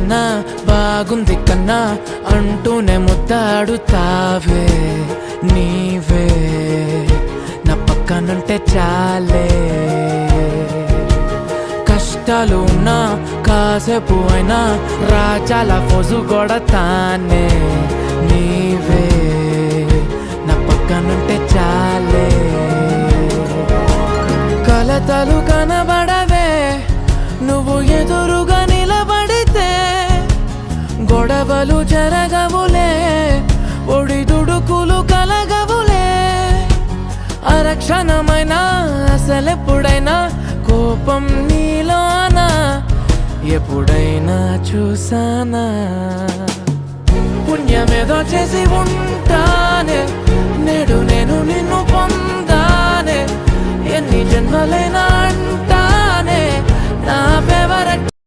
కన్నా బాగుంది కన్నా అంటూనే ముద్దాడుతావే నీవే నా పక్కనుంటే చాలే. కష్టాలు ఉన్నా కాసేపు అయినా రాజాల ఫోజు కొడతానే నీవే నా పక్కనుంటే చాలే. కలతలు కనబడవే నువ్వు ఎదురుగా నిలబడితే, గొడవలు జరగవులే ఒడిదుడుకులు కలగవులే. అరక్షణమైనా అసలెప్పుడైనా కోపం నీలోనా ఎప్పుడైనా చూసానా? పుణ్యమేదో చేసి ఉంటానే నేడు నేను నిన్ను పొందానే. ఎన్ని జన్మలైనా